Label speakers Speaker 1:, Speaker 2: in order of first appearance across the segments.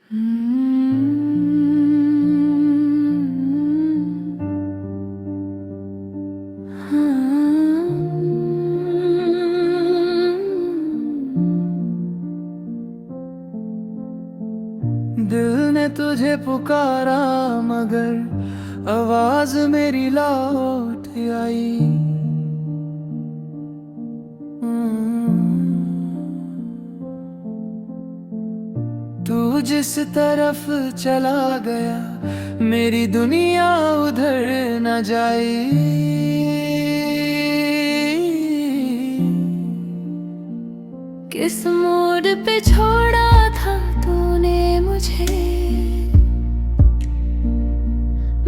Speaker 1: दिल ने तुझे पुकारा मगर आवाज मेरी लौट आई। तू जिस तरफ चला गया मेरी दुनिया उधर न जाए।
Speaker 2: किस मोड़ पे छोड़ा था तूने मुझे,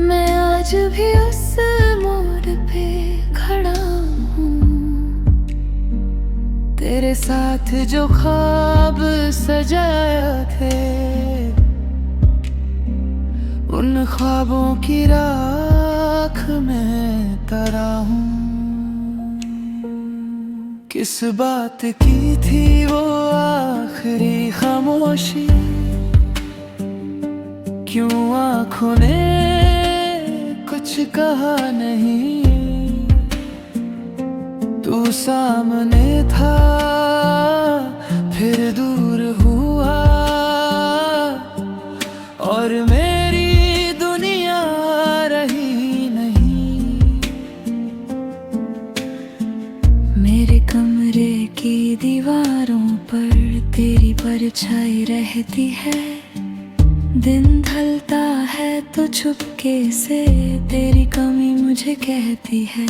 Speaker 2: मैं आज भी उस मोड़ पे खड़ा हूँ।
Speaker 1: तेरे साथ जो ख्वाब सजाया थे उन ख्वाबों की राख में तरा हूँ। किस बात की थी वो आखिरी खामोशी, क्यों आँखों ने कुछ कहा नहीं। तू सामने था फिर दूर हुआ और मेरी दुनिया रही नहीं।
Speaker 2: मेरे कमरे की दीवारों पर तेरी परछाई रहती है। दिन ढलता है तो चुपके से तेरी कमी मुझे कहती है।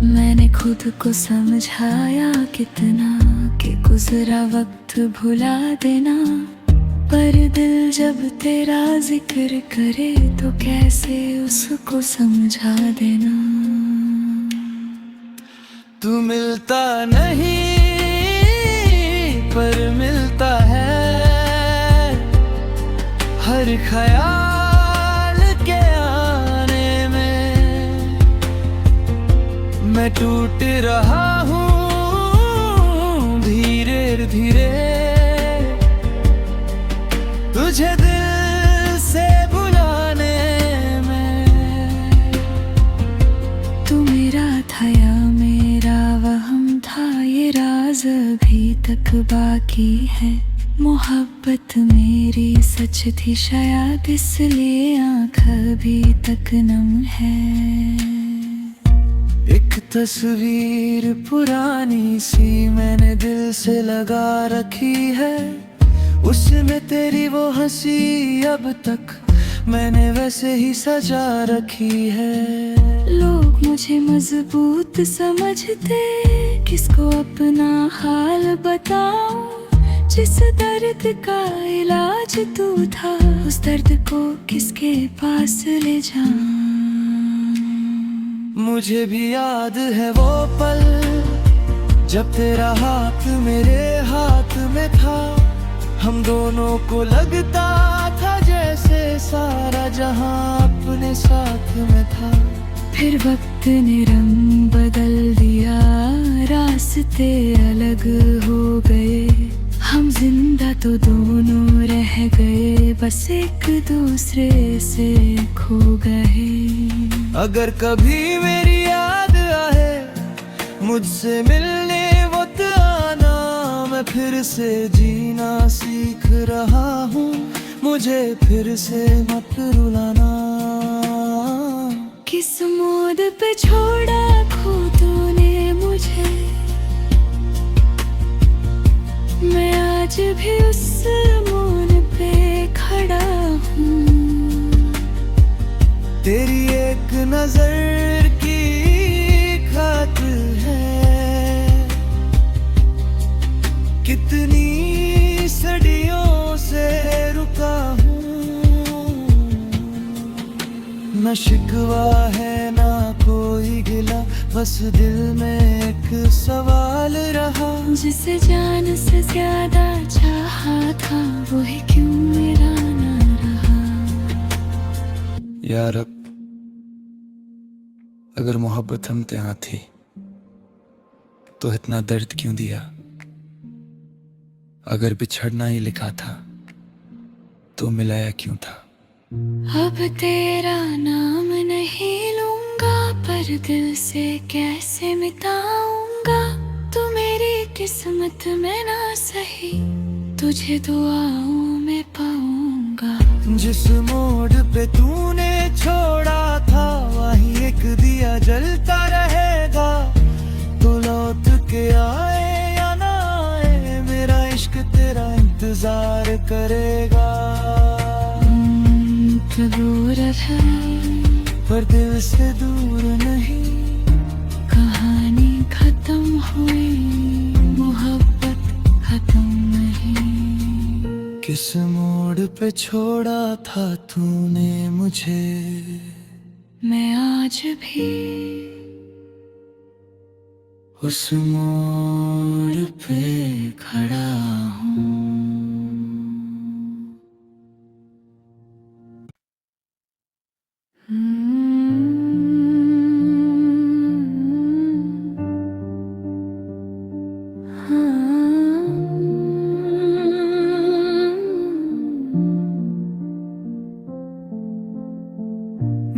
Speaker 2: मैंने खुद को समझाया कितना कि गुजरा वक्त भुला देना, पर दिल जब तेरा जिक्र करे तो कैसे उसको समझा देना।
Speaker 1: तू मिलता नहीं पर मिलता है हर ख्याल के आने में। मैं टूट रहा हूँ धीरे धीरे, तुझे दिल से बुलाने में।
Speaker 2: तू मेरा था या मेरा वहम था, ये राज अभी तक बाकी है। मोहब्बत मेरी सच थी शायद इसलिए आँख अभी तक नम है।
Speaker 1: एक तस्वीर पुरानी सी मैंने दिल से लगा रखी है, उसमें तेरी वो हंसी अब तक मैंने वैसे ही सजा रखी है।
Speaker 2: लोग मुझे मजबूत समझते, किसको अपना हाल बताऊं। जिस दर्द का इलाज तू था उस दर्द को किसके पास ले जाऊं।
Speaker 1: मुझे भी याद है वो पल जब तेरा हाथ मेरे हाथ में था। हम दोनों को लगता था जैसे सारा जहां अपने साथ में था।
Speaker 2: फिर वक्त ने रंग बदल दिया, रास्ते अलग हो गए। हम जिंदा तो दोनों रह गए, बस एक दूसरे से खो गए।
Speaker 1: अगर कभी मेरी याद आए मुझसे मिलने वो आना, मैं फिर से जीना सीख रहा हूँ, मुझे फिर से मत रुलाना।
Speaker 2: किस मोड़ पे छोड़ा खो तूने मुझे, मैं आज भी उस मोड़ पे खड़ा हूँ।
Speaker 1: तेरी एक नजर की खातिर है कितनी सदियों से रुका हूँ। न शिकवा है ना कोई गिला, बस दिल में एक सवाल रहा।
Speaker 2: जिसे जान से ज्यादा चाहा था वही क्यों मेरा ना रहा।
Speaker 1: यार अब अगर मोहब्बत हम यहाँ थी तो इतना दर्द क्यों दिया। अगर बिछड़ना ही लिखा था तो मिलाया क्यों था।
Speaker 2: अब तेरा नाम नहीं लूंगा, पर दिल से कैसे मिटाऊंगा। तू मेरी किस्मत में ना सही, तुझे दुआओं में पाऊंगा।
Speaker 1: जिस मोड़ पे तूने छोड़ा था, वहीं एक दिया जलता रहेगा। तो लौट के आए या ना आए, मेरा इश्क तेरा इंतजार करेगा।
Speaker 2: दूर है
Speaker 1: पर दिल से दूर नहीं,
Speaker 2: कहानी खत्म हुई, मोहब्बत खत्म नहीं।
Speaker 1: किस मोड़ पे छोड़ा था तूने मुझे,
Speaker 2: मैं आज भी
Speaker 1: उस मोड़ पे खड़ा हूँ।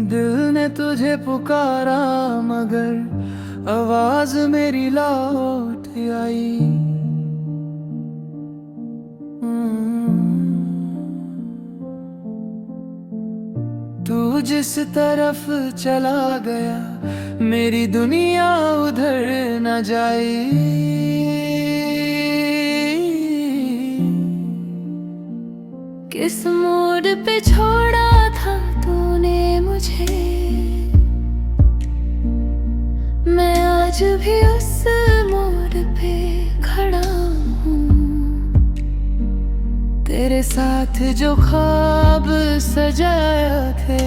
Speaker 1: दिल ने तुझे पुकारा, मगर आवाज मेरी लौट आई। तू जिस तरफ चला गया, मेरी दुनिया उधर न जाए।
Speaker 2: किस मोड़ पे छोड़ा था तूने मुझे, मैं आज भी उस मोड़ पे खड़ा हूँ।
Speaker 1: तेरे साथ जो ख्वाब सजाया थे,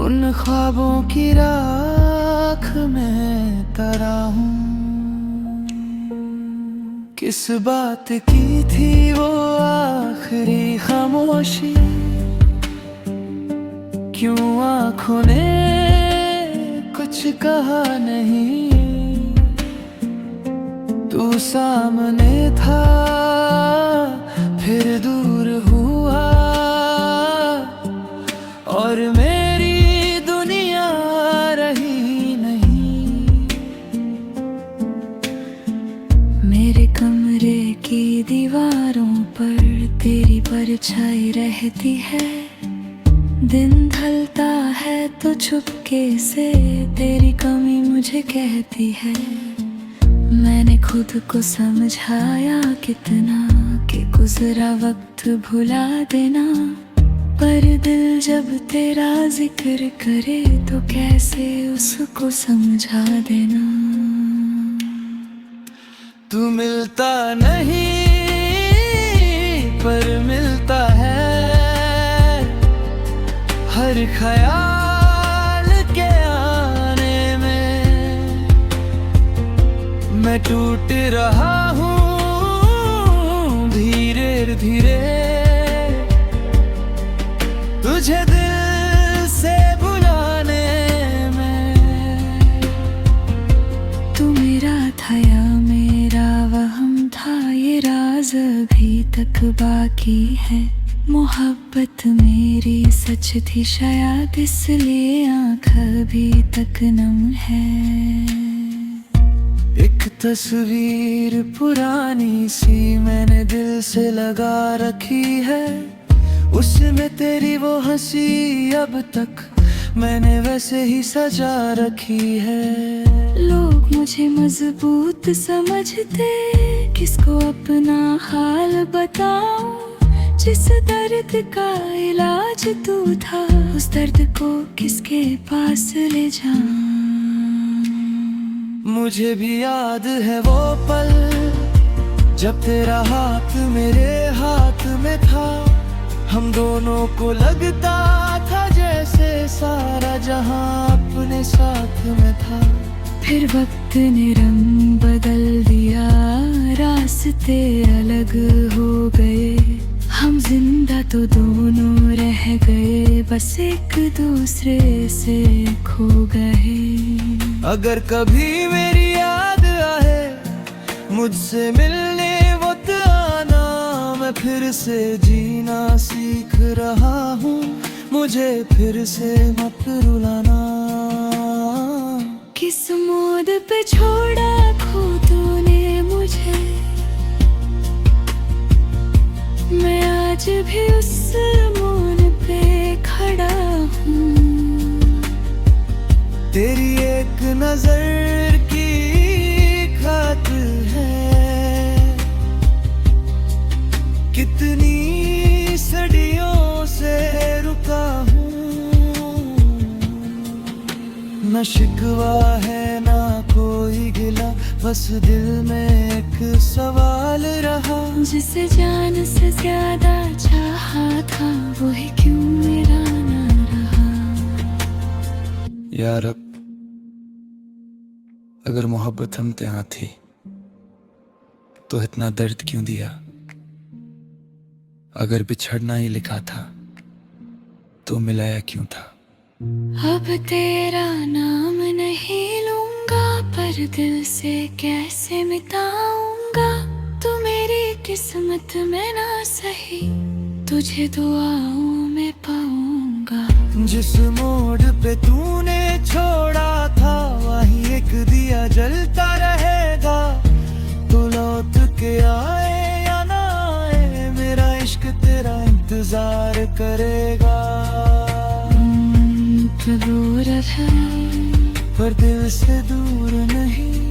Speaker 1: उन ख्वाबों की राख में तरा हूँ। किस बात की थी वो आखिरी खामोशी, क्यों आँखों ने कुछ कहा नहीं। तू सामने था फिर दूर हुआ, और मेरी दुनिया रही नहीं।
Speaker 2: मेरे कमरे की दीवारों पर तेरी परछाई रहती है। दिन ढलता है तो चुपके से तेरी कमी मुझे कहती है। मैंने खुद को समझाया कितना कि गुजरा वक्त भुला देना, पर दिल जब तेरा जिक्र करे तो कैसे उसको समझा देना।
Speaker 1: तू मिलता नहीं पर मिलता है, हर ख्याल के आने में। मैं टूट रहा हूँ धीरे धीरे, तुझे दिल से बुलाने में।
Speaker 2: तू मेरा था या मेरा वहम था, ये राज अभी तक बाकी है। मोहब्बत मेरी सच थी शायद, इसलिए आँख अभी तक नम है।
Speaker 1: एक तस्वीर पुरानी सी मैंने दिल से लगा रखी है, उसमें तेरी वो हंसी अब तक मैंने वैसे ही सजा रखी है।
Speaker 2: लोग मुझे मजबूत समझते, किसको अपना हाल बताऊं। जिस दर्द का इलाज तू था, उस दर्द को किसके पास ले जाऊं।
Speaker 1: मुझे भी याद है वो पल, जब तेरा हाथ मेरे हाथ में था। हम दोनों को लगता था जैसे सारा जहां अपने साथ में था।
Speaker 2: फिर वक्त ने रंग बदल दिया, रास्ते अलग हो गए। हम जिंदा तो दोनों रह गए, बस एक दूसरे से खो गए।
Speaker 1: अगर कभी मेरी याद आए मुझसे मिलने वो आना, मैं फिर से जीना सीख रहा हूँ, मुझे फिर से मत रुलाना।
Speaker 2: किस मोड़ पे छोड़ा खो तूने मुझे, मैं आज भी उस मोड़ पे खड़ा हूँ।
Speaker 1: तेरी एक नजर की खातिर है, कितनी सदियों से रुका हूँ। न शिकवा है ना कोई गिला, बस दिल में एक सवाल रहा।
Speaker 2: जिसे जान से ज्यादा चाहा था, वो ही क्यों मेरा ना रहा।
Speaker 1: यार अब अगर मोहब्बत हम यहाँ थी तो इतना दर्द क्यों दिया। अगर बिछड़ना ही लिखा था तो मिलाया क्यों था।
Speaker 2: अब तेरा नाम नहीं लूंगा, पर दिल से कैसे मिटाऊंगा। तू मेरी किस्मत में ना सही, तुझे दुआओं में पाऊंगा।
Speaker 1: जिस मोड़ पे तूने छोड़ा था, वहीं एक दिया जलता रहेगा। तो लौट के आए या ना आए, मेरा इश्क तेरा इंतजार करेगा।
Speaker 2: दूर है
Speaker 1: पर दिल से दूर नहीं,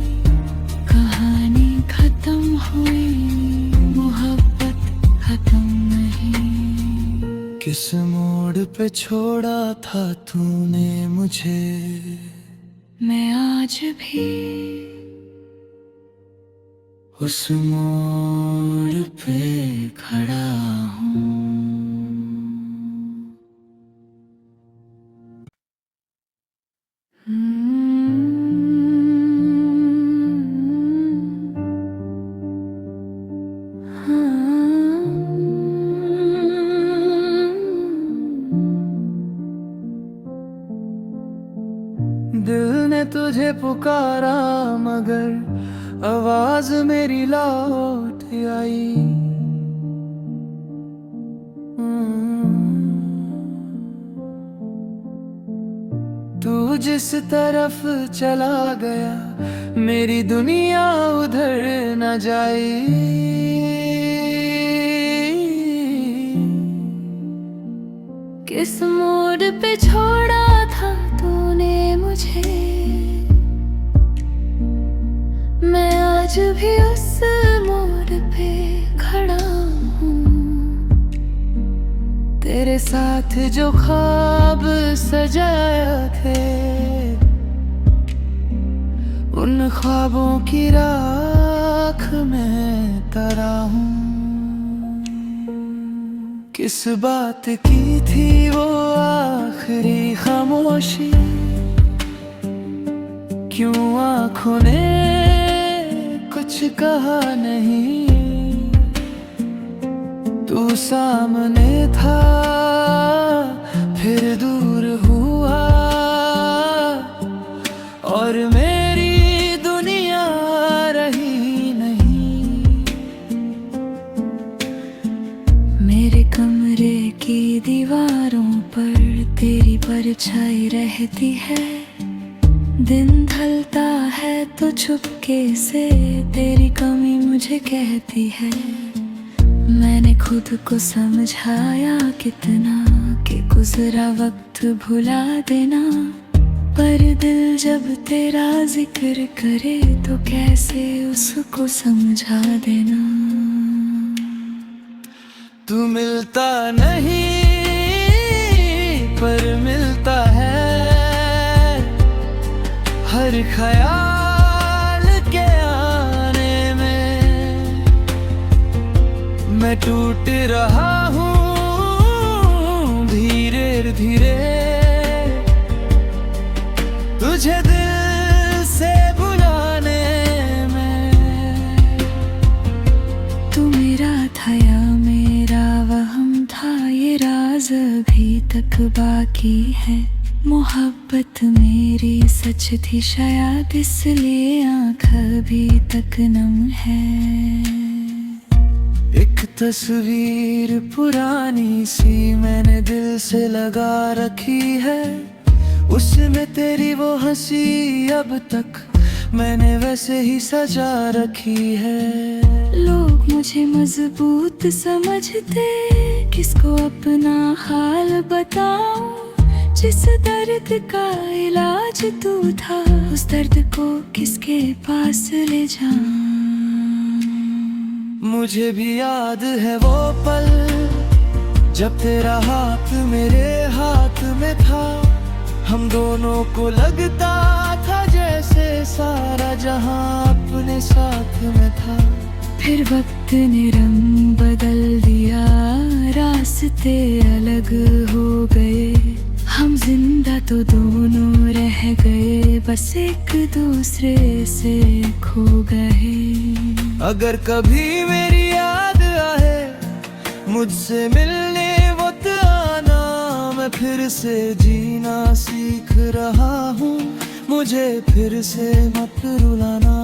Speaker 2: कहानी खत्म हुई, मोहब्बत खत्म नहीं।
Speaker 1: किस मोड़ पे छोड़ा था तूने मुझे,
Speaker 2: मैं आज भी
Speaker 1: उस मोड़ पे खड़ा हूँ। दिल ने तुझे पुकारा, मगर आवाज मेरी लौट आई। तू जिस तरफ चला गया, मेरी दुनिया उधर न जाई।
Speaker 2: किस मोड़ पे छोड़ा था तूने मुझे, मैं आज भी उस मोड़ पे खड़ा हूँ।
Speaker 1: तेरे साथ जो ख्वाब सजाया थे, उन ख्वाबों की राख में तरा हूँ। किस बात की थी वो आखिरी खामोशी, क्यों आँखों ने कुछ कहा नहीं। तू सामने था फिर दूर हुआ, और मेरी दुनिया रही नहीं।
Speaker 2: मेरे कमरे की दीवारों पर तेरी परछाई रहती है। दिन ढलता है तो चुपके से तेरी कमी मुझे कहती है। मैंने खुद को समझाया कितना कि गुजरा वक्त भुला देना, पर दिल जब तेरा जिक्र करे तो कैसे उसको समझा देना।
Speaker 1: तू मिलता नहीं पर मिलता है, हर ख्याल के आने में। मैं टूट रहा हूँ धीरे धीरे, तुझे दिल से बुलाने में।
Speaker 2: तू मेरा था या मेरा वहम था, ये राज अभी तक बाकी है। मोहब्बत मेरी सच थी शायद, इसलिए आँख अभी तक नम है।
Speaker 1: एक तस्वीर पुरानी सी मैंने दिल से लगा रखी है, उसमें तेरी वो हंसी अब तक मैंने वैसे ही सजा रखी है।
Speaker 2: लोग मुझे मजबूत समझते, किसको अपना हाल बताऊं। जिस दर्द का इलाज तू था, उस दर्द को किसके पास ले जाऊं।
Speaker 1: मुझे भी याद है वो पल, जब तेरा हाथ मेरे हाथ में था। हम दोनों को लगता था जैसे सारा जहां अपने साथ में था।
Speaker 2: फिर वक्त ने रंग बदल दिया, रास्ते अलग हो गए। हम जिंदा तो दोनों रह गए, बस एक दूसरे से खो गए।
Speaker 1: अगर कभी मेरी याद आए मुझसे मिलने वक्त आना, मैं फिर से जीना सीख रहा हूँ, मुझे फिर से मत रुलाना।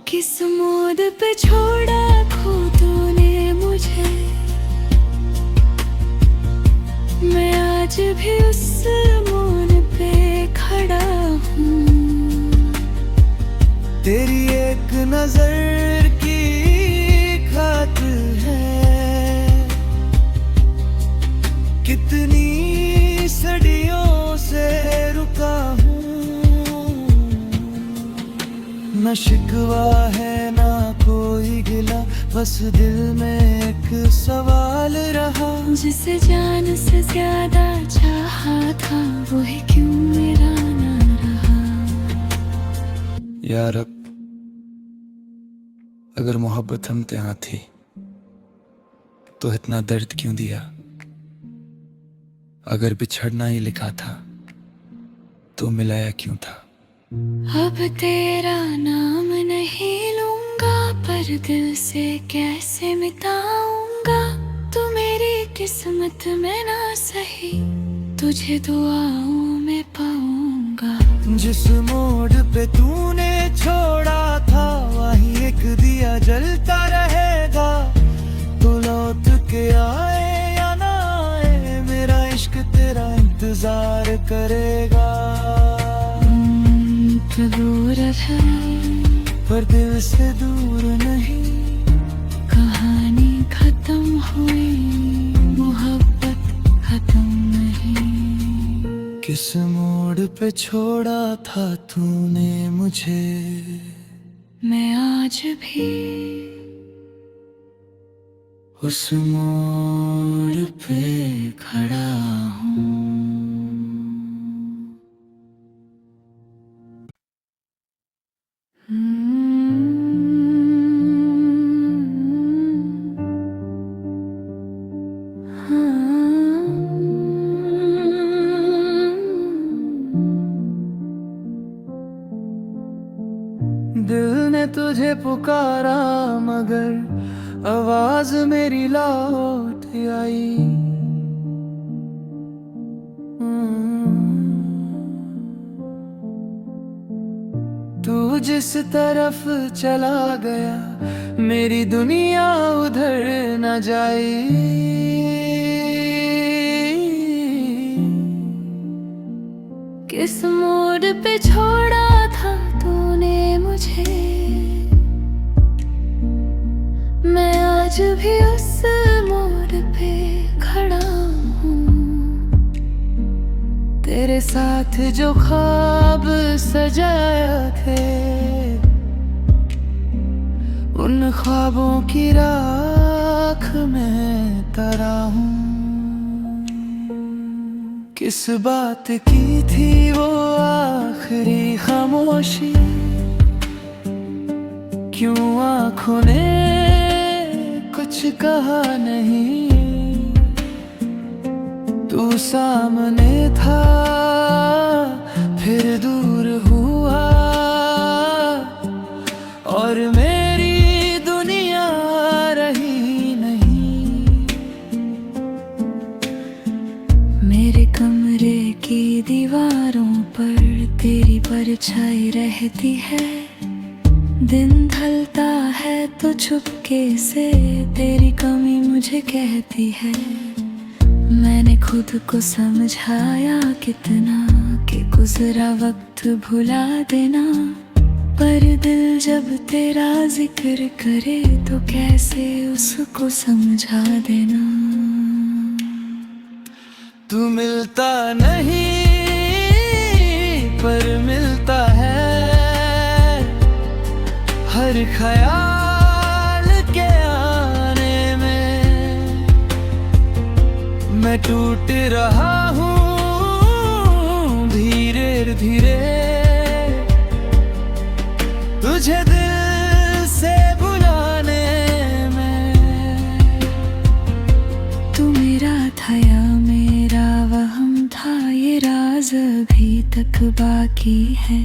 Speaker 2: किस मोड़ पे छोड़ा खो तूने मुझे, मैं आज भी उस मोड़ पे खड़ा हूँ।
Speaker 1: तेरी एक नजर की खातिर है, कितनी सदियों से रुका हूँ। न शिकवा है ना कोई गिला, बस दिल में एक सवाल रहा।
Speaker 2: जिसे जान से ज्यादा चाहा था, वो ही क्यों मेरा ना रहा।
Speaker 1: यार अगर मोहब्बत हम ते यहाँ थी तो इतना दर्द क्यों दिया। अगर बिछड़ना ही लिखा था तो मिलाया क्यों था।
Speaker 2: अब तेरा नाम नहीं लूंगा, पर दिल से कैसे मिटाऊंगा। तू मेरी किस्मत में ना सही, तुझे दुआओं में पाऊंगा।
Speaker 1: जिस मोड़ पे तूने छोड़ा था, वहीं एक दिया जलता रहेगा। तो लौट के आए या ना आए, मेरा इश्क तेरा इंतजार करेगा।
Speaker 2: दूर है
Speaker 1: पर दिल से दूर नहीं,
Speaker 2: कहानी खत्म हुई, मोहब्बत खत्म नहीं।
Speaker 1: किस मोड़ पे छोड़ा था तूने मुझे,
Speaker 2: मैं आज भी
Speaker 1: उस मोड़ पे खड़ा हूँ। दिल ने तुझे पुकारा मगर आवाज मेरी लौट आई। तू जिस तरफ चला गया, मेरी दुनिया उधर न जाई।
Speaker 2: किस मोड़ पे छोड़ा था तूने मुझे, मैं आज भी उस मोड़ पे खड़ा हूँ।
Speaker 1: तेरे साथ जो ख्वाब सजाया थे, उन ख्वाबों की राख में तरा हूँ। किस बात की थी वो आखिरी खामोशी, क्यों आँखों ने कुछ कहा नहीं। तू सामने था फिर दूर हुआ, और मेरी दुनिया रही नहीं।
Speaker 2: मेरे कमरे की दीवारों पर तेरी परछाई रहती है। दिन ढलता है तो चुपके से तेरी कमी मुझे कहती है। मैंने खुद को समझाया कितना कि गुजरा वक्त भुला देना, पर दिल जब तेरा जिक्र करे तो कैसे उसको समझा देना।
Speaker 1: तू मिलता नहीं पर मिलता है, हर ख्याल के आने में मैं टूट रहा हूँ धीरे धीरे, तुझे दिल से बुलाने में।
Speaker 2: तू मेरा था या मेरा वहम था, ये राज अभी तक बाकी है।